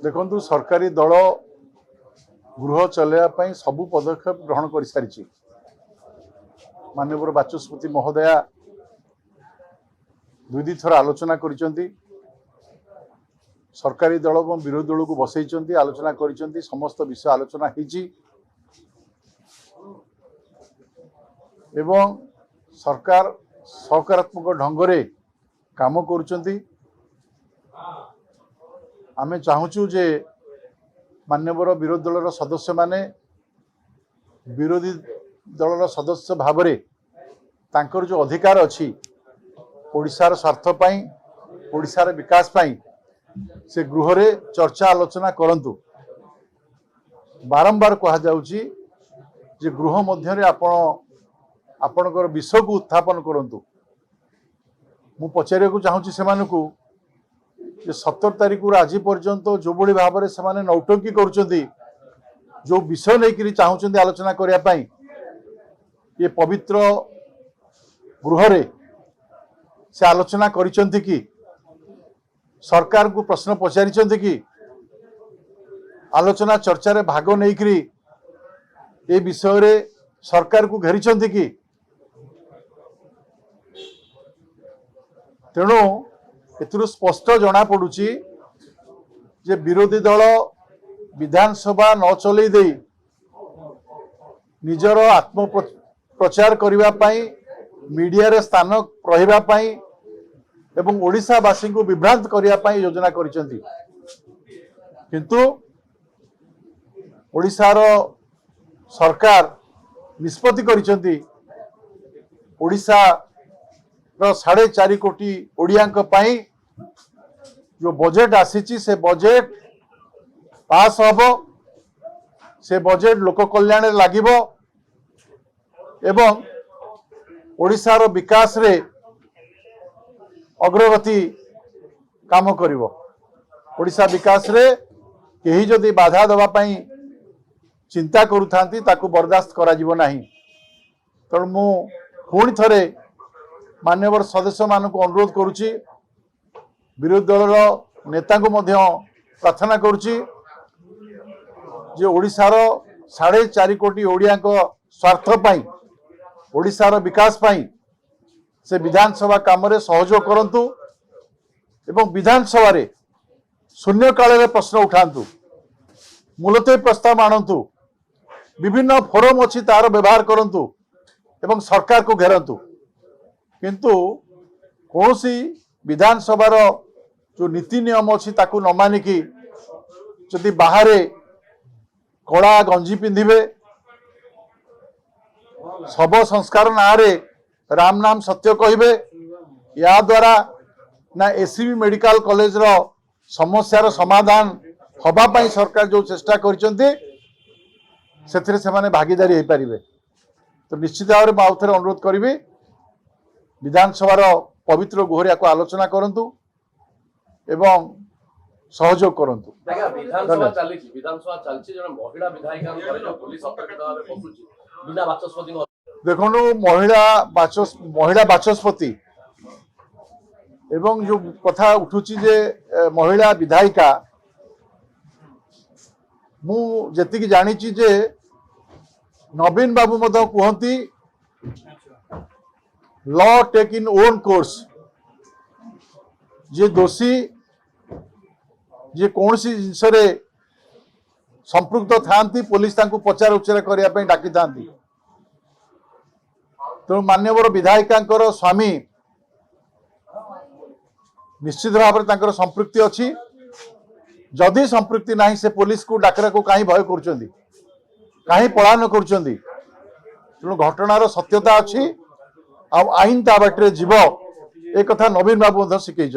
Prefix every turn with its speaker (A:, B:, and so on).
A: देखु सरकारी दल गृह चलैया सबू पदक्षेप ग्रहण कर सारी माननीय बाचस्पति महोदया दुई थर आलोचना कर सरकारी दल और विरोधी दल को बसई आलोचना कर समस्त विषय आलोचना होती एवं सरकार सकारात्मक ढंग से काम करुँच आमे चाहूँ जे मान्यवर विरोधी दल सदस्य माने विरोधी दल सदस्य भाव में तांकर जो अधिकार अच्छी ओडिशार स्वार्थ पाई ओडिशार विकास पाई से गृह रे चर्चा आलोचना करंतु बारंबार कहा जाउची जे गृह मध्य रे आपणकर विषय को उत्थापन करंतु मु पचारिया को चाहूँ से 17 तारीख आज पर्यंत जो बड़ी भाव में से नौटंकी करुँच जो विषय नहीं चाहते आलोचना करने ये पवित्र गृह रे से आलोचना करिसेंति कि सरकार को प्रश्न पचारि कि आलोचना चर्चा रे भाग नहीं करी ये विषय रे सरकार को घेरी कि तेणु एथुरु स्पष्ट जना पड़ुची जे विरोधी दल विधानसभा न चलई दे निजर आत्म प्रचार करने मीडिया रे स्थान रही एवं ओडिशावासी को विभ्रांत करने योजना करिसेंति किंतु ओडिशार सरकार निष्पत्ति करिसेंति ओडिशा 4.5 कोटी ओडिया जो बजेट आसी से बजेट पास हम से बजेट लोक कल्याण लगिबो एवं ओडिशार विकास रे अग्रगति काम करिवो ओडिशा विकास रे केही जदि बाधा दवा पई चिंता करूथांती ताकू बर्दाश्त करा जिवो नाही तेणु मु पुणी थरे मान्यवर सदस्य मान को अनुरोध करुच्ची विरोधी दल नेता को मध्य प्रार्थना करुच्ची जे ओडिशार 4.5 कोटी ओडिया स्वार्थ पाई ओडिशार विकास पाई से विधानसभा काम रे सहयोग करंतु एवं विधानसभा रे शून्य काल रे प्रश्न उठांतु मुलतवी प्रस्ताव आणंतु विभिन्न फोरम अच्छी तार व्यवहार करंतु एवं सरकार को घेरंतु किंतु कौन सी विधानसभार जो नीति नियम अच्छी ताकू न मानिकी जदि बाहर कड़ा गंजी पिंधिबे सब संस्कार ना राम नाम सत्य कहिबे या द्वारा ना एससीबी मेडिकल कॉलेज रो समस्यार समाधान हबा पई सरकार जो चेष्टा करिसेंती सेथिरे से माने भागीदारी हो पारिबे तो निश्चित भाव में आउ थे अनुरोध करी विधानसभार पवित्र गुहरिया को आलोचना करंतु एवं सहयोग करंतु देखो महिला बाचस्पति एवं जो कथा उठुची जे महिला विधायिका मु जेतिकी जानिची जे नवीन बाबू मध्य कहती law take in own course जे दोषी जे कौन सी जिनस संपृक्त थांती पुलिस तांको पचार उच्चार करने डाकी था तेणु मान्यवर विधायिका स्वामी निश्चित भाव में संपृक्ति अच्छी जदि संपृक्ति नहीं से पुलिस को डाकरा को कहीं भय कर कहीं पलायन कर घटनार सत्यता अच्छी आईन ता बाटे जीव एक कथा नवीन बाबू शिखई।